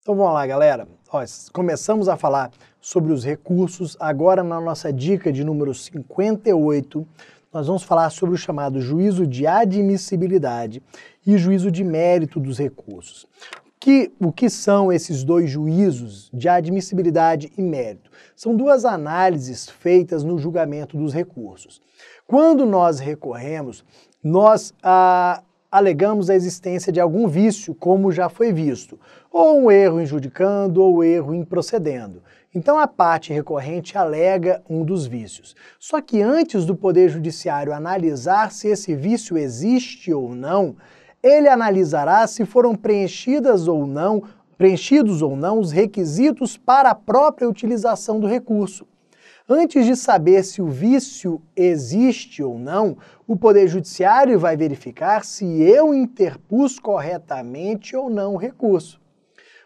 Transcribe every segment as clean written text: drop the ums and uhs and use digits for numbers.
Então vamos lá, galera. Começamos a falar sobre os recursos. Agora, na nossa dica de número 58, nós vamos falar sobre o chamado juízo de admissibilidade e juízo de mérito dos recursos. O que são esses dois juízos de admissibilidade e mérito? São duas análises feitas no julgamento dos recursos. Quando nós recorremos, nós alegamos a existência de algum vício, como já foi visto, ou um erro em judicando ou erro em procedendo. Então a parte recorrente alega um dos vícios. Só que antes do Poder Judiciário analisar se esse vício existe ou não, ele analisará se foram preenchidos ou não os requisitos para a própria utilização do recurso. Antes de saber se o vício existe ou não, o Poder Judiciário vai verificar se eu interpus corretamente ou não o recurso.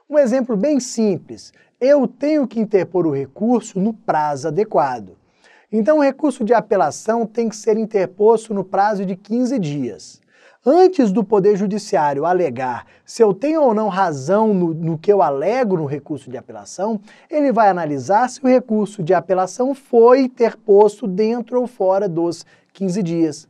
Um exemplo bem simples, eu tenho que interpor o recurso no prazo adequado. Então o recurso de apelação tem que ser interposto no prazo de 15 dias. Antes do Poder Judiciário alegar se eu tenho ou não razão no que eu alego no recurso de apelação, ele vai analisar se o recurso de apelação foi interposto dentro ou fora dos 15 dias.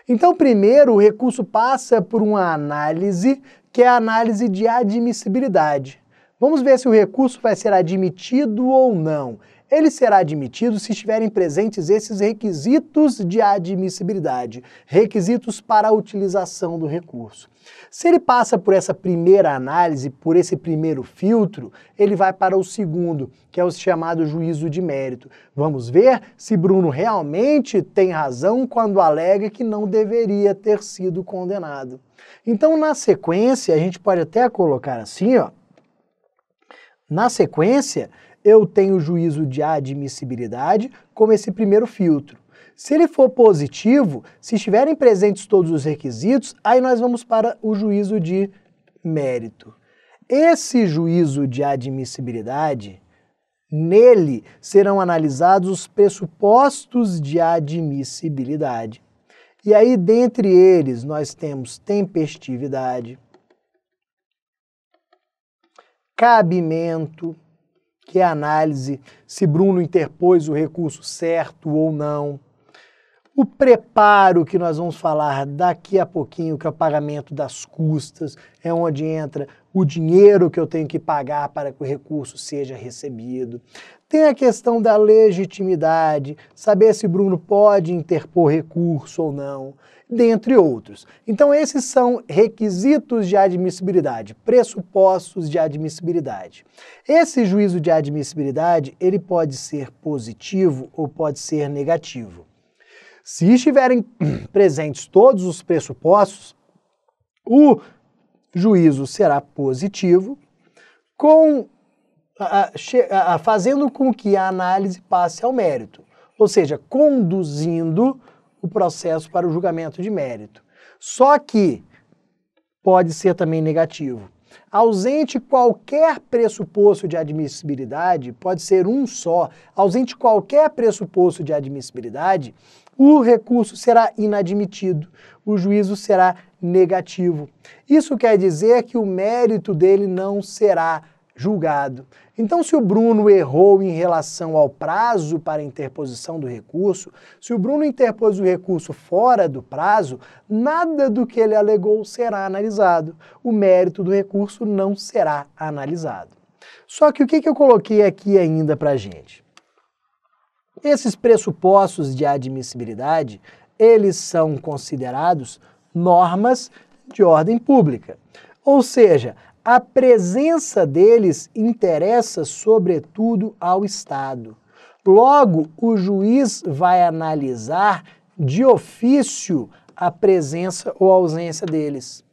Então, primeiro, o recurso passa por uma análise, que é a análise de admissibilidade. Vamos ver se o recurso vai ser admitido ou não. Ele será admitido se estiverem presentes esses requisitos de admissibilidade, requisitos para a utilização do recurso. Se ele passa por essa primeira análise, por esse primeiro filtro, ele vai para o segundo, que é o chamado juízo de mérito. Vamos ver se Bruno realmente tem razão quando alega que não deveria ter sido condenado. Então, na sequência, a gente pode até colocar assim, ó. Na sequência, eu tenho o juízo de admissibilidade como esse primeiro filtro. Se ele for positivo, se estiverem presentes todos os requisitos, aí nós vamos para o juízo de mérito. Esse juízo de admissibilidade, nele serão analisados os pressupostos de admissibilidade. E aí, dentre eles, nós temos tempestividade, cabimento, que é a análise se Bruno interpôs o recurso certo ou não. O preparo, que nós vamos falar daqui a pouquinho, que é o pagamento das custas, é onde entra o dinheiro que eu tenho que pagar para que o recurso seja recebido. Tem a questão da legitimidade, saber se Bruno pode interpor recurso ou não, dentre outros. Então esses são requisitos de admissibilidade, pressupostos de admissibilidade. Esse juízo de admissibilidade, ele pode ser positivo ou pode ser negativo. Se estiverem presentes todos os pressupostos, o juízo será positivo, fazendo com que a análise passe ao mérito, ou seja, conduzindo o processo para o julgamento de mérito. Só que pode ser também negativo. Ausente qualquer pressuposto de admissibilidade, pode ser um só, ausente qualquer pressuposto de admissibilidade, o recurso será inadmitido, o juízo será negativo. Isso quer dizer que o mérito dele não será julgado. Então, se o Bruno errou em relação ao prazo para a interposição do recurso, se o Bruno interpôs o recurso fora do prazo, nada do que ele alegou será analisado. O mérito do recurso não será analisado. Só que o que eu coloquei aqui ainda para a gente? Esses pressupostos de admissibilidade, eles são considerados normas de ordem pública. Ou seja, a presença deles interessa sobretudo ao Estado. Logo, o juiz vai analisar de ofício a presença ou ausência deles.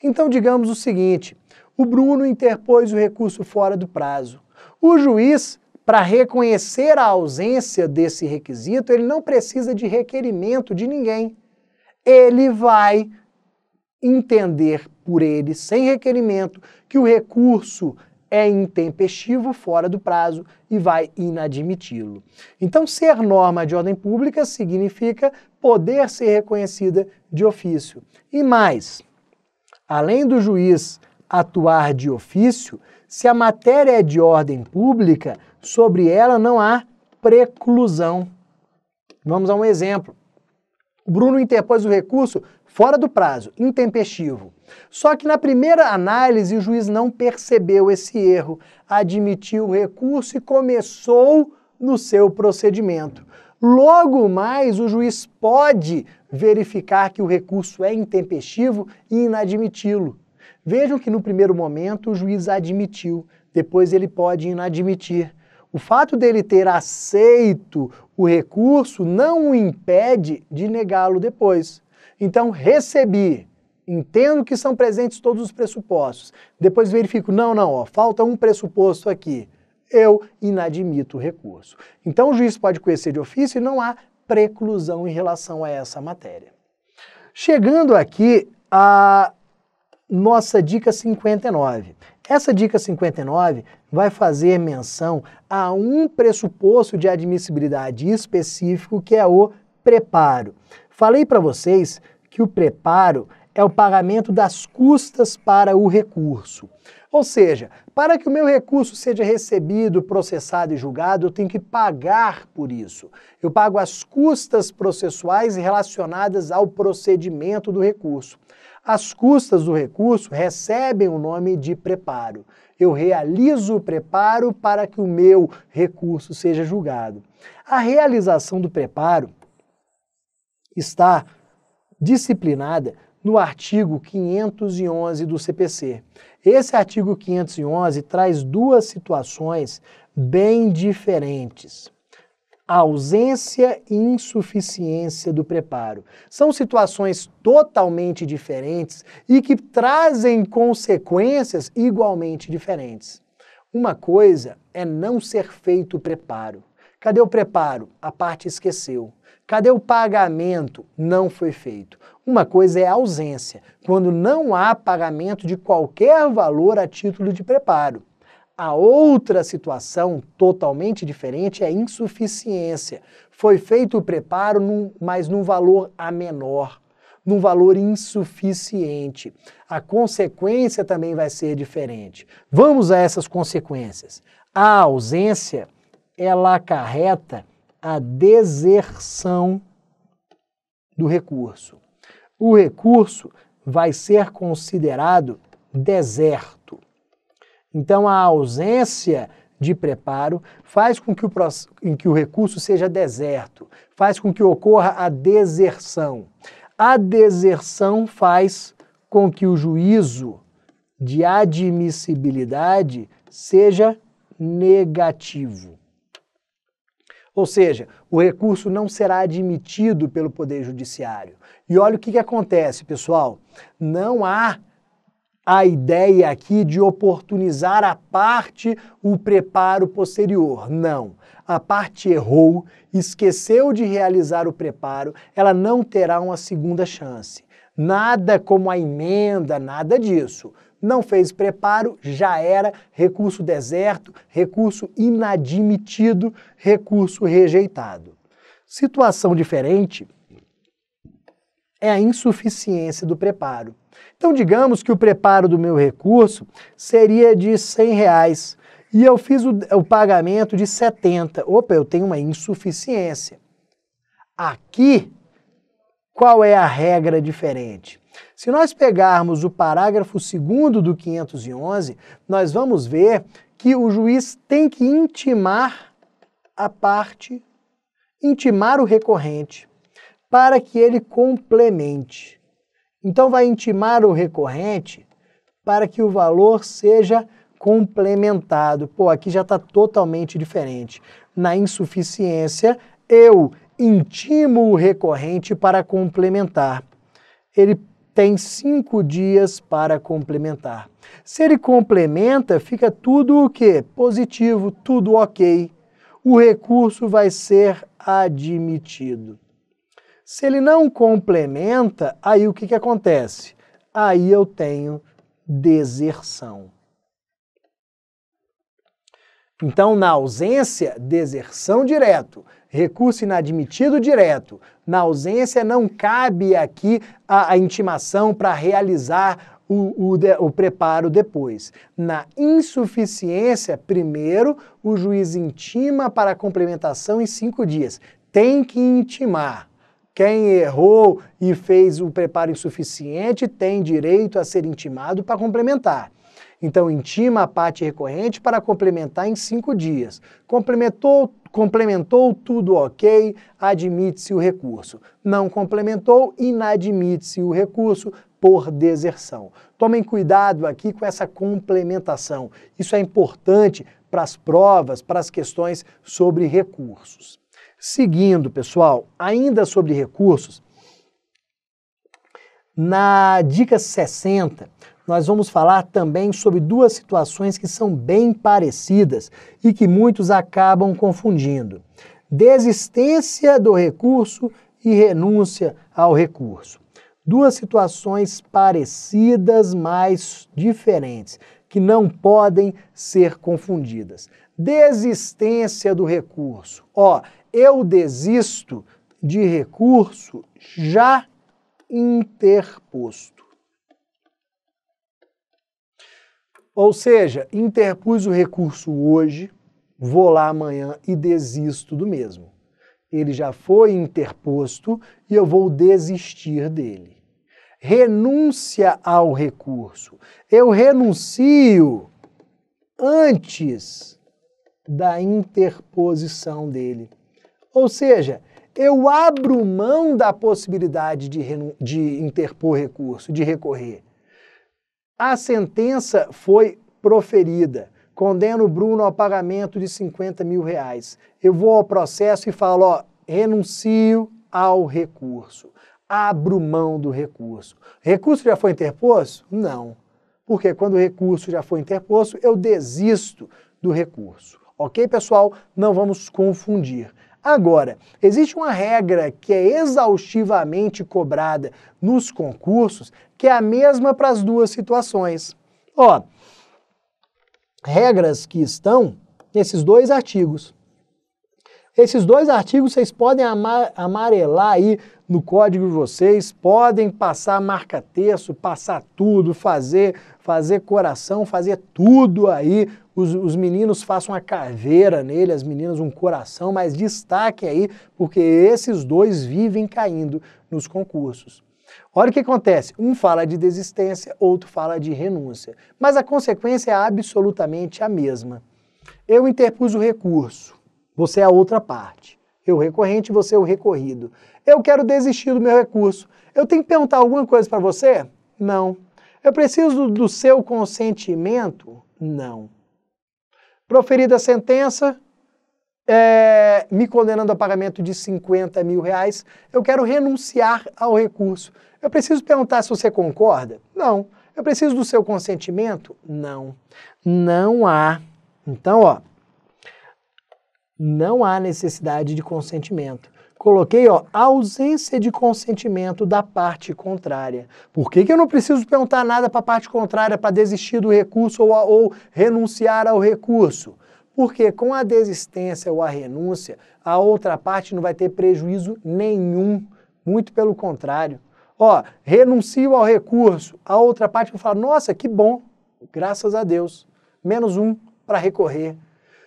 Então, digamos o seguinte, o Bruno interpôs o recurso fora do prazo. O juiz, para reconhecer a ausência desse requisito, ele não precisa de requerimento de ninguém. Ele vai entender por ele, sem requerimento, que o recurso é intempestivo, fora do prazo, e vai inadmiti-lo. Então, ser norma de ordem pública significa poder ser reconhecida de ofício. E mais, além do juiz atuar de ofício, se a matéria é de ordem pública, sobre ela não há preclusão. Vamos a um exemplo. O Bruno interpôs o recurso fora do prazo, intempestivo. Só que na primeira análise o juiz não percebeu esse erro, admitiu o recurso e começou no seu procedimento. Logo mais, o juiz pode verificar que o recurso é intempestivo e inadmiti-lo. Vejam que no primeiro momento o juiz admitiu, depois ele pode inadmitir. O fato dele ter aceito o recurso não o impede de negá-lo depois. Então, recebi, entendo que são presentes todos os pressupostos. Depois verifico, não, falta um pressuposto aqui. Eu inadmito o recurso. Então, o juiz pode conhecer de ofício e não há preclusão em relação a essa matéria. Chegando aqui a nossa dica 59. Essa dica 59 vai fazer menção a um pressuposto de admissibilidade específico, que é o preparo. Falei para vocês que o preparo é o pagamento das custas para o recurso. Ou seja, para que o meu recurso seja recebido, processado e julgado, eu tenho que pagar por isso. Eu pago as custas processuais relacionadas ao procedimento do recurso. As custas do recurso recebem o nome de preparo. Eu realizo o preparo para que o meu recurso seja julgado. A realização do preparo está disciplinada no artigo 511 do CPC. Esse artigo 511 traz duas situações bem diferentes: ausência e insuficiência do preparo. São situações totalmente diferentes e que trazem consequências igualmente diferentes. Uma coisa é não ser feito o preparo. Cadê o preparo? A parte esqueceu. Cadê o pagamento? Não foi feito. Uma coisa é a ausência, quando não há pagamento de qualquer valor a título de preparo. A outra situação totalmente diferente é a insuficiência. Foi feito o preparo, mas num valor a menor, num valor insuficiente. A consequência também vai ser diferente. Vamos a essas consequências. A ausência, ela acarreta a deserção do recurso. O recurso vai ser considerado deserto. Então, a ausência de preparo faz com que o recurso seja deserto, faz com que ocorra a deserção. A deserção faz com que o juízo de admissibilidade seja negativo. Ou seja, o recurso não será admitido pelo Poder Judiciário. E olha o que acontece, pessoal. Não há a ideia aqui de oportunizar à parte o preparo posterior. Não. A parte errou, esqueceu de realizar o preparo, ela não terá uma segunda chance. Nada como a emenda, nada disso. Não fez preparo, já era recurso deserto, recurso inadmitido, recurso rejeitado. Situação diferente é a insuficiência do preparo. Então, digamos que o preparo do meu recurso seria de R$100 e eu fiz o pagamento de 70. Opa, eu tenho uma insuficiência. Aqui, qual é a regra diferente? Se nós pegarmos o parágrafo 2º do 511, nós vamos ver que o juiz tem que intimar a parte, intimar o recorrente, para que ele complemente. Então vai intimar o recorrente para que o valor seja complementado. Pô, aqui já está totalmente diferente. Na insuficiência, eu intimo o recorrente para complementar. Ele tem 5 dias para complementar. Se ele complementa, fica tudo o quê? Positivo, tudo ok. O recurso vai ser admitido. Se ele não complementa, aí o que acontece? Aí eu tenho deserção. Então, na ausência, deserção direto. Recurso inadmitido direto. Na ausência, não cabe aqui a intimação para realizar o preparo depois. Na insuficiência, primeiro, o juiz intima para a complementação em 5 dias. Tem que intimar. Quem errou e fez o preparo insuficiente tem direito a ser intimado para complementar. Então, intima a parte recorrente para complementar em 5 dias. Complementou, tudo ok, admite-se o recurso. Não complementou, inadmite-se o recurso por deserção. Tomem cuidado aqui com essa complementação. Isso é importante para as provas, para as questões sobre recursos. Seguindo, pessoal, ainda sobre recursos, na dica 60, nós vamos falar também sobre 2 situações que são bem parecidas e que muitos acabam confundindo. Desistência do recurso e renúncia ao recurso. 2 situações parecidas, mas diferentes, que não podem ser confundidas. Desistência do recurso. Eu desisto de recurso já interposto. Ou seja, interpus o recurso hoje, vou lá amanhã e desisto do mesmo. Ele já foi interposto e eu vou desistir dele. Renúncia ao recurso. Eu renuncio antes da interposição dele. Ou seja, eu abro mão da possibilidade de interpor recurso, de recorrer. A sentença foi proferida. Condeno o Bruno ao pagamento de 50 mil reais. Eu vou ao processo e falo, renuncio ao recurso. Abro mão do recurso. Recurso já foi interposto? Não. Porque quando o recurso já foi interposto, eu desisto do recurso. Ok, pessoal? Não vamos confundir. Agora, existe uma regra que é exaustivamente cobrada nos concursos, que é a mesma para as 2 situações. Regras que estão nesses 2 artigos. Esses 2 artigos vocês podem amarelar aí no código de vocês, podem passar marca-texto, passar tudo, fazer coração, fazer tudo aí. Os meninos façam uma caveira nele, as meninas um coração, mas destaque aí, porque esses 2 vivem caindo nos concursos. Olha o que acontece, um fala de desistência, outro fala de renúncia, mas a consequência é absolutamente a mesma. Eu interpus o recurso, você é a outra parte. Eu o recorrente, você é o recorrido. Eu quero desistir do meu recurso. Eu tenho que perguntar alguma coisa para você? Não. Eu preciso do seu consentimento? Não. Proferida a sentença, me condenando a pagamento de 50 mil reais, eu quero renunciar ao recurso. Eu preciso perguntar se você concorda? Não. Eu preciso do seu consentimento? Não. Não há. Então, não há necessidade de consentimento. Coloquei, ausência de consentimento da parte contrária. Por que eu não preciso perguntar nada para a parte contrária para desistir do recurso ou renunciar ao recurso? Porque com a desistência ou a renúncia, a outra parte não vai ter prejuízo nenhum. Muito pelo contrário. Renuncio ao recurso, a outra parte vai falar, nossa, que bom, graças a Deus, menos um para recorrer.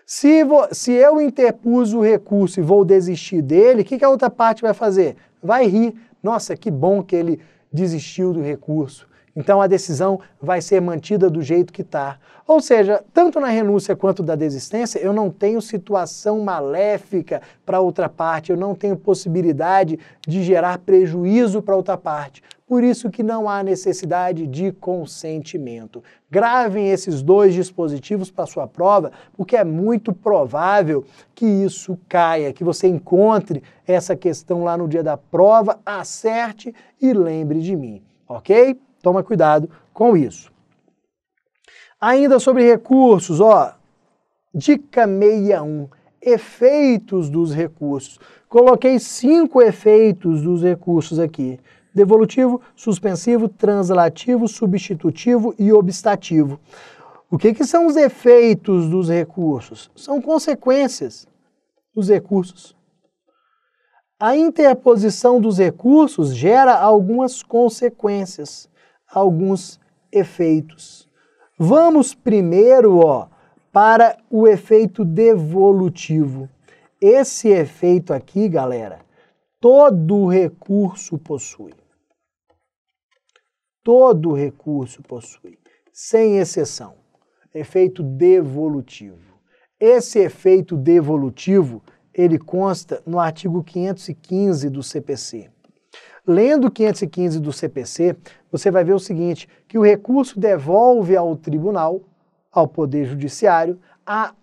Se eu interpus o recurso e vou desistir dele, o que a outra parte vai fazer? Vai rir. Nossa, que bom que ele desistiu do recurso. Então a decisão vai ser mantida do jeito que está. Ou seja, tanto na renúncia quanto da desistência, eu não tenho situação maléfica para outra parte, eu não tenho possibilidade de gerar prejuízo para outra parte. Por isso que não há necessidade de consentimento. Gravem esses 2 dispositivos para a sua prova, porque é muito provável que isso caia, que você encontre essa questão lá no dia da prova, acerte e lembre de mim, ok? Toma cuidado com isso. Ainda sobre recursos, dica 61, efeitos dos recursos. Coloquei 5 efeitos dos recursos aqui. Devolutivo, suspensivo, translativo, substitutivo e obstativo. O que são os efeitos dos recursos? São consequências dos recursos. A interposição dos recursos gera algumas consequências, alguns efeitos. Vamos primeiro, para o efeito devolutivo. Esse efeito aqui, galera, todo recurso possui. Todo recurso possui, sem exceção. Efeito devolutivo. Esse efeito devolutivo, ele consta no artigo 515 do CPC. Lendo o 515 do CPC, você vai ver o seguinte, que o recurso devolve ao tribunal, ao Poder Judiciário,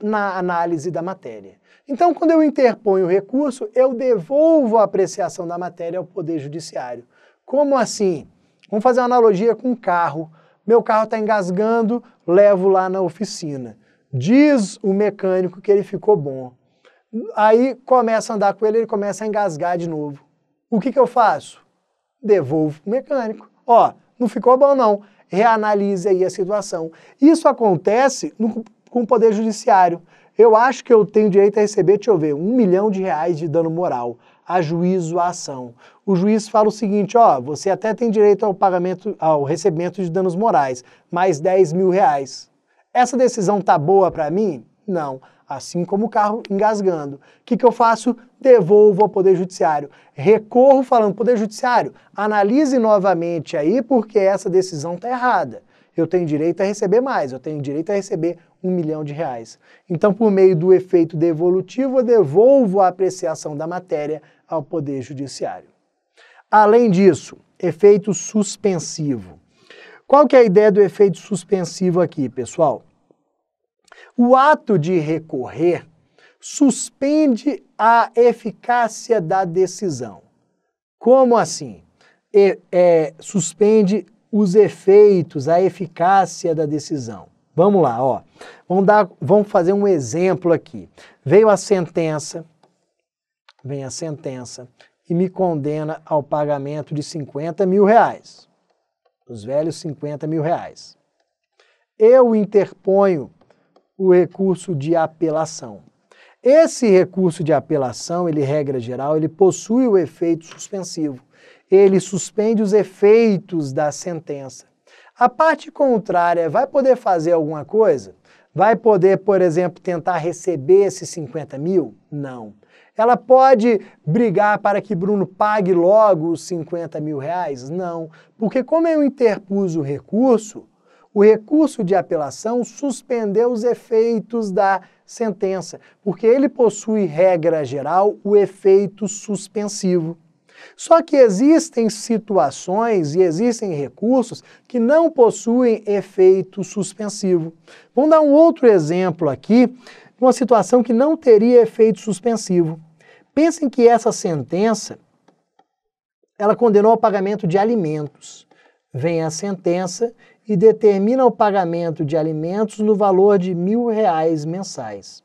na análise da matéria. Então, quando eu interponho o recurso, eu devolvo a apreciação da matéria ao Poder Judiciário. Como assim? Vamos fazer uma analogia com um carro. Meu carro está engasgando, levo lá na oficina. Diz o mecânico que ele ficou bom. Aí começa a andar com ele, ele começa a engasgar de novo. O que eu faço? Devolvo o mecânico. Não ficou bom não. Reanalise aí a situação. Isso acontece com o Poder Judiciário. Eu acho que eu tenho direito a receber, deixa eu ver, R$1 milhão de dano moral. Ajuízo a ação. O juiz fala o seguinte, você até tem direito ao recebimento de danos morais, mais R$10 mil. Essa decisão tá boa para mim? Não. Assim como o carro engasgando. O que eu faço? Devolvo ao Poder Judiciário. Recorro falando, Poder Judiciário, analise novamente aí porque essa decisão está errada. Eu tenho direito a receber mais, eu tenho direito a receber R$1 milhão. Então, por meio do efeito devolutivo, eu devolvo a apreciação da matéria ao Poder Judiciário. Além disso, efeito suspensivo. Qual que é a ideia do efeito suspensivo aqui, pessoal? O ato de recorrer suspende a eficácia da decisão. Como assim? Suspende os efeitos, a eficácia da decisão. Vamos lá, vamos fazer um exemplo aqui. Vem a sentença e me condena ao pagamento de R$50 mil. Os velhos R$50 mil. Eu interponho o recurso de apelação. Esse recurso de apelação, regra geral, ele possui o efeito suspensivo. Ele suspende os efeitos da sentença. A parte contrária vai poder fazer alguma coisa? Vai poder, por exemplo, tentar receber esses R$50 mil? Não. Ela pode brigar para que Bruno pague logo os R$50 mil? Não. Porque como eu interpus o recurso de apelação suspendeu os efeitos da sentença, porque ele possui, regra geral, o efeito suspensivo. Só que existem situações e existem recursos que não possuem efeito suspensivo. Vamos dar um outro exemplo aqui, uma situação que não teria efeito suspensivo. Pensem que essa sentença, ela condenou ao pagamento de alimentos. Vem a sentença e determina o pagamento de alimentos no valor de R$1.000 mensais.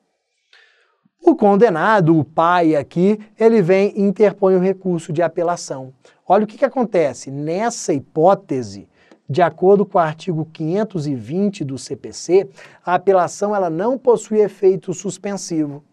O condenado, o pai aqui, ele vem e interpõe o recurso de apelação. Olha o que acontece. Nessa hipótese, de acordo com o artigo 520 do CPC, a apelação ela não possui efeito suspensivo.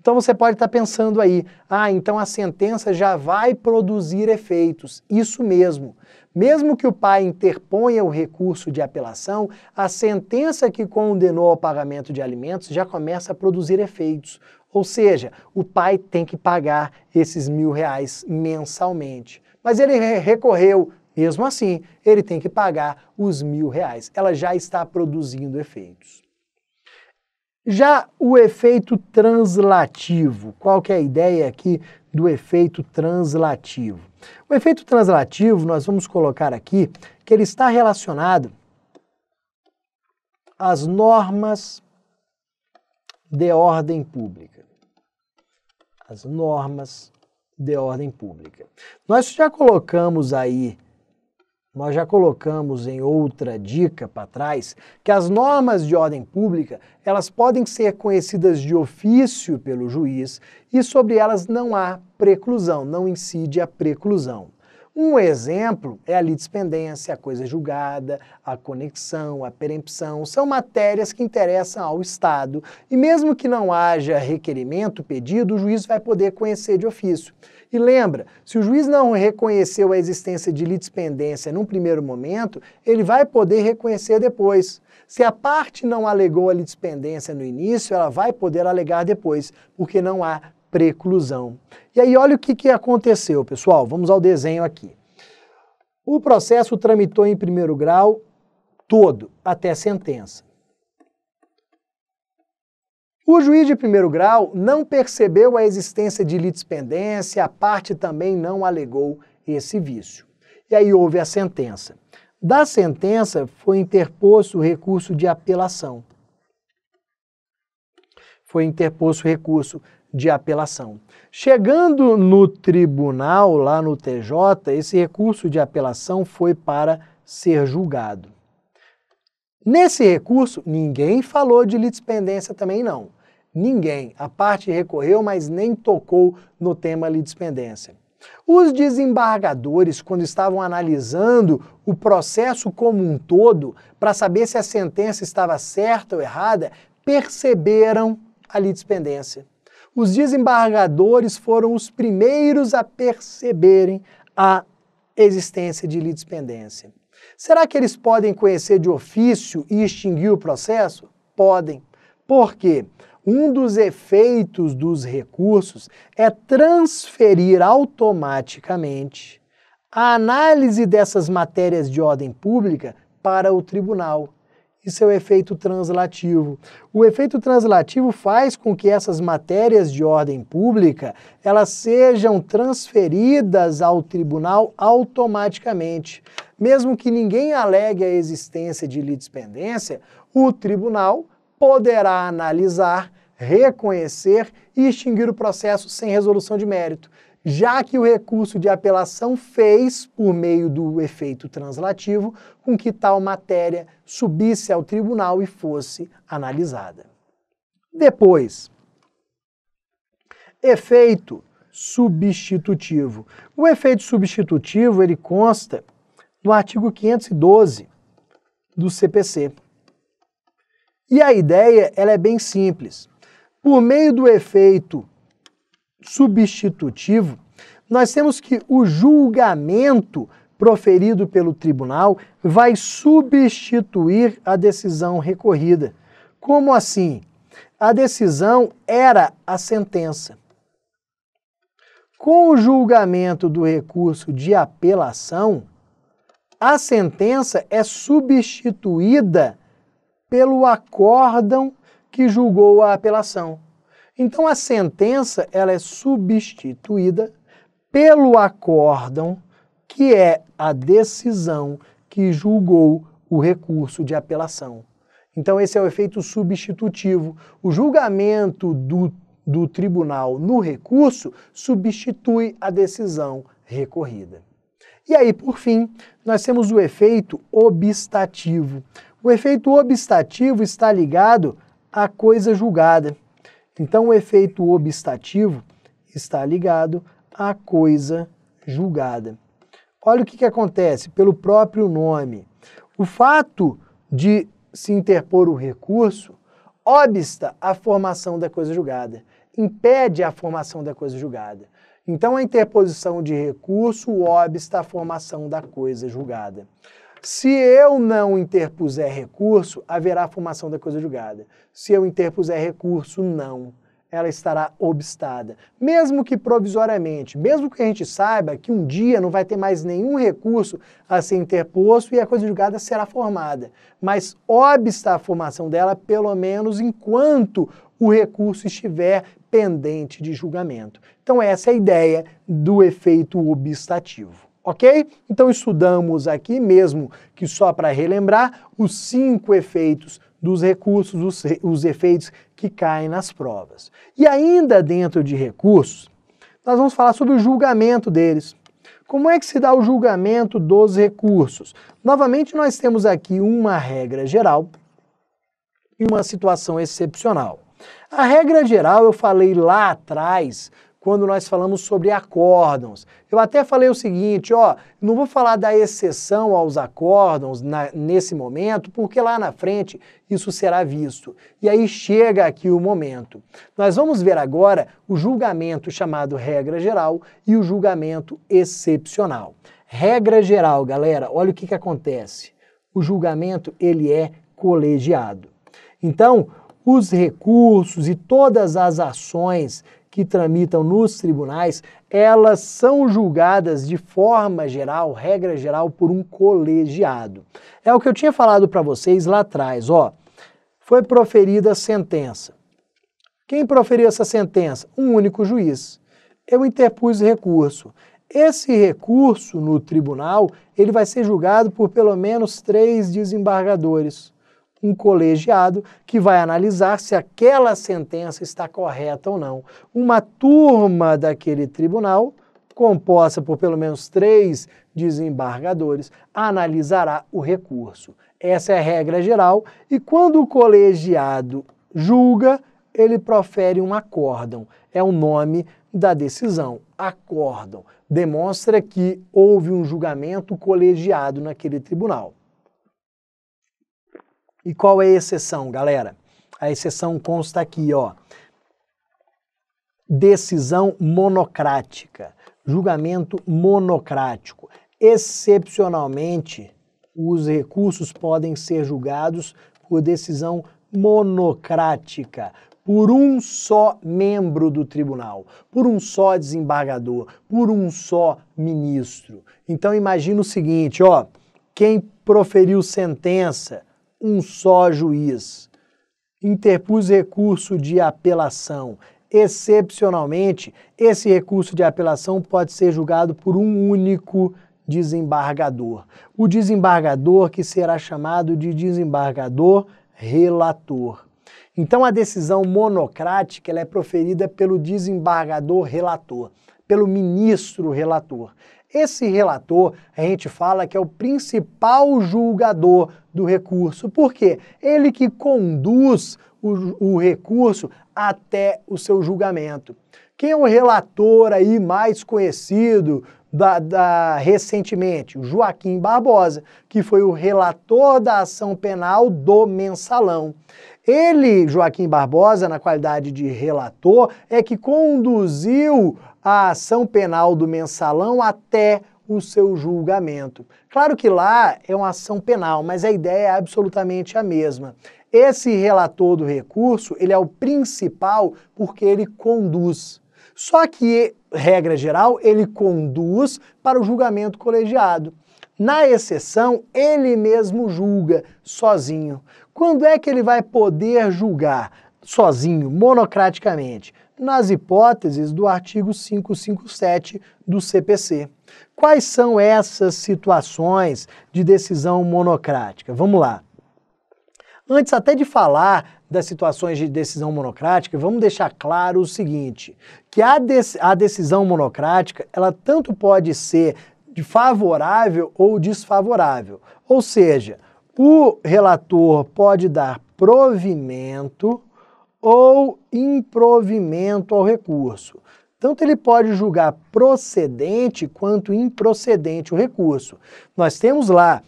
Então você pode estar pensando aí, então a sentença já vai produzir efeitos. Isso mesmo. Mesmo que o pai interponha o recurso de apelação, a sentença que condenou ao pagamento de alimentos já começa a produzir efeitos. Ou seja, o pai tem que pagar esses R$1.000 mensalmente. Mas ele recorreu, mesmo assim, ele tem que pagar os R$1.000. Ela já está produzindo efeitos. Já o efeito translativo, qual que é a ideia aqui do efeito translativo? O efeito translativo, nós vamos colocar aqui, que ele está relacionado às normas de ordem pública. As normas de ordem pública. Nós já colocamos em outra dica para trás, que as normas de ordem pública, elas podem ser conhecidas de ofício pelo juiz e sobre elas não há preclusão, não incide a preclusão. Um exemplo é a litispendência, a coisa julgada, a conexão, a perempção, são matérias que interessam ao Estado e mesmo que não haja requerimento pedido, o juiz vai poder conhecer de ofício. E lembra, se o juiz não reconheceu a existência de litispendência num primeiro momento, ele vai poder reconhecer depois. Se a parte não alegou a litispendência no início, ela vai poder alegar depois, porque não há preclusão. E aí olha o que aconteceu, pessoal. Vamos ao desenho aqui. O processo tramitou em primeiro grau todo, até sentença. O juiz de primeiro grau não percebeu a existência de litispendência, a parte também não alegou esse vício. E aí houve a sentença. Da sentença foi interposto o recurso de apelação. Chegando no tribunal, lá no TJ, esse recurso de apelação foi para ser julgado. Nesse recurso, ninguém falou de litispendência também não. Ninguém. A parte recorreu, mas nem tocou no tema litispendência. Os desembargadores, quando estavam analisando o processo como um todo, para saber se a sentença estava certa ou errada, perceberam a litispendência. Os desembargadores foram os primeiros a perceberem a existência de litispendência. Será que eles podem conhecer de ofício e extinguir o processo? Podem. Por quê? Um dos efeitos dos recursos é transferir automaticamente a análise dessas matérias de ordem pública para o tribunal. Isso é o efeito translativo. O efeito translativo faz com que essas matérias de ordem pública elas sejam transferidas ao tribunal automaticamente. Mesmo que ninguém alegue a existência de litispendência, o tribunal poderá analisar, reconhecer e extinguir o processo sem resolução de mérito, já que o recurso de apelação fez, por meio do efeito translativo, com que tal matéria subisse ao tribunal e fosse analisada. Depois, efeito substitutivo. O efeito substitutivo ele consta no artigo 512 do CPC. E a ideia ela é bem simples. Por meio do efeito substitutivo, nós temos que o julgamento proferido pelo tribunal vai substituir a decisão recorrida. Como assim? A decisão era a sentença. Com o julgamento do recurso de apelação, a sentença é substituída pelo acórdão que julgou a apelação. Então a sentença ela é substituída pelo acórdão, que é a decisão que julgou o recurso de apelação. Então esse é o efeito substitutivo. O julgamento do tribunal no recurso substitui a decisão recorrida. E aí, por fim, nós temos o efeito obstativo. O efeito obstativo está ligado à coisa julgada. Então, o efeito obstativo está ligado à coisa julgada. Olha o que acontece pelo próprio nome. O fato de se interpor o recurso obsta a formação da coisa julgada, impede a formação da coisa julgada. Então, a interposição de recurso obsta a formação da coisa julgada. Se eu não interpuser recurso, haverá formação da coisa julgada. Se eu interpuser recurso, não. Ela estará obstada. Mesmo que provisoriamente, mesmo que a gente saiba que um dia não vai ter mais nenhum recurso a ser interposto e a coisa julgada será formada. Mas obsta a formação dela, pelo menos enquanto o recurso estiver pendente de julgamento. Então essa é a ideia do efeito obstativo. Ok? Então estudamos aqui, mesmo que só para relembrar, os 5 efeitos dos recursos, os efeitos que caem nas provas. E ainda dentro de recursos, nós vamos falar sobre o julgamento deles. Como é que se dá o julgamento dos recursos? Novamente, nós temos aqui uma regra geral e uma situação excepcional. A regra geral eu falei lá atrás, quando nós falamos sobre acórdãos. Eu até falei o seguinte, ó, não vou falar da exceção aos acórdãos nesse momento, porque lá na frente isso será visto. E aí chega aqui o momento. Nós vamos ver agora o julgamento chamado regra geral e o julgamento excepcional. Regra geral, galera, olha o que acontece. O julgamento, ele é colegiado. Então, os recursos e todas as ações que tramitam nos tribunais, elas são julgadas de forma geral, regra geral, por um colegiado. É o que eu tinha falado para vocês lá atrás, ó. Foi proferida a sentença. Quem proferiu essa sentença? Um único juiz. Eu interpus recurso. Esse recurso no tribunal, ele vai ser julgado por pelo menos 3 desembargadores. Um colegiado que vai analisar se aquela sentença está correta ou não. Uma turma daquele tribunal, composta por pelo menos 3 desembargadores, analisará o recurso. Essa é a regra geral, e quando o colegiado julga, ele profere um acórdão. É o nome da decisão, acórdão. Demonstra que houve um julgamento colegiado naquele tribunal. E qual é a exceção, galera? A exceção consta aqui, ó. Decisão monocrática, julgamento monocrático. Excepcionalmente, os recursos podem ser julgados por decisão monocrática, por um só membro do tribunal, por um só desembargador, por um só ministro. Então imagina o seguinte, ó, quem proferiu sentença, um só juiz. Interpus recurso de apelação. Excepcionalmente, esse recurso de apelação pode ser julgado por um único desembargador. O desembargador que será chamado de desembargador relator. Então a decisão monocrática ela é proferida pelo desembargador relator, pelo ministro relator. Esse relator, a gente fala que é o principal julgador do recurso. Por quê? Ele que conduz o recurso até o seu julgamento. Quem é o relator aí mais conhecido recentemente? O Joaquim Barbosa, que foi o relator da ação penal do Mensalão. Ele, Joaquim Barbosa, na qualidade de relator, é que conduziu a ação penal do Mensalão até o seu julgamento. Claro que lá é uma ação penal, mas a ideia é absolutamente a mesma. Esse relator do recurso, ele é o principal porque ele conduz. Só que, regra geral, ele conduz para o julgamento colegiado. Na exceção, ele mesmo julga sozinho. Quando é que ele vai poder julgar sozinho, monocraticamente? Nas hipóteses do artigo 557 do CPC. Quais são essas situações de decisão monocrática? Vamos lá. Antes até de falar das situações de decisão monocrática, vamos deixar claro o seguinte, que a decisão monocrática, ela tanto pode ser de favorável ou desfavorável. Ou seja, o relator pode dar provimento ou improvimento ao recurso. Tanto ele pode julgar procedente quanto improcedente o recurso. Nós temos lá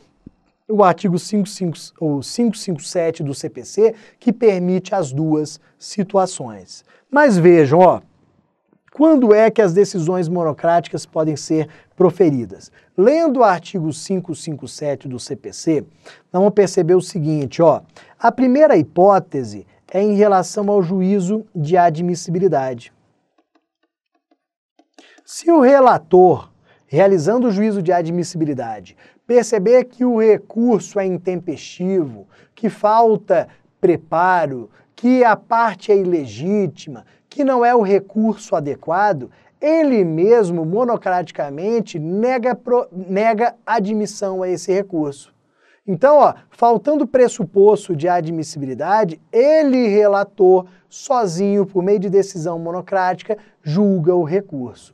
o artigo 557 do CPC, que permite as duas situações. Mas vejam, ó, quando é que as decisões monocráticas podem ser proferidas? Lendo o artigo 557 do CPC, nós vamos perceber o seguinte, ó, a primeira hipótese é em relação ao juízo de admissibilidade. Se o relator, realizando o juízo de admissibilidade, perceber que o recurso é intempestivo, que falta preparo, que a parte é ilegítima, que não é o recurso adequado, ele mesmo, monocraticamente, nega admissão a esse recurso. Então, ó, faltando pressuposto de admissibilidade, ele, relator, sozinho, por meio de decisão monocrática, julga o recurso.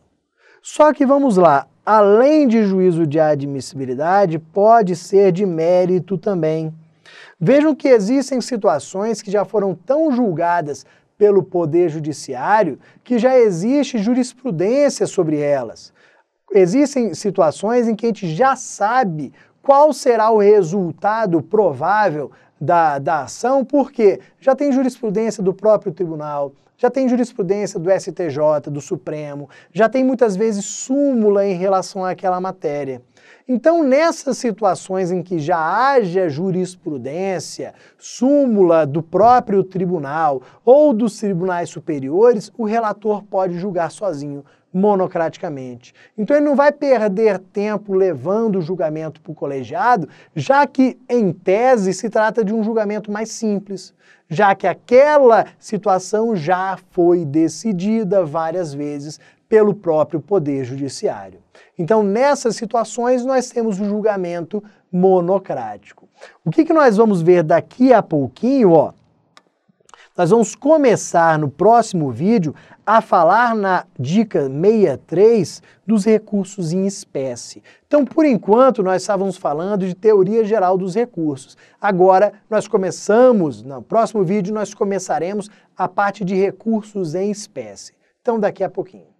Só que vamos lá, além de juízo de admissibilidade, pode ser de mérito também. Vejam que existem situações que já foram tão julgadas pelo Poder Judiciário que já existe jurisprudência sobre elas. Existem situações em que a gente já sabe qual será o resultado provável da ação, porque já tem jurisprudência do próprio tribunal, já tem jurisprudência do STJ, do Supremo, já tem muitas vezes súmula em relação àquela matéria. Então, nessas situações em que já haja jurisprudência, súmula do próprio tribunal ou dos tribunais superiores, o relator pode julgar sozinho, monocraticamente. Então ele não vai perder tempo levando o julgamento para o colegiado, já que, em tese, se trata de um julgamento mais simples, já que aquela situação já foi decidida várias vezes pelo próprio Poder Judiciário. Então, nessas situações, nós temos o julgamento monocrático. O que nós vamos ver daqui a pouquinho, ó? Nós vamos começar no próximo vídeo a falar na dica 63 dos recursos em espécie. Então, por enquanto, nós estávamos falando de teoria geral dos recursos. Agora, no próximo vídeo, nós começaremos a parte de recursos em espécie. Então, daqui a pouquinho.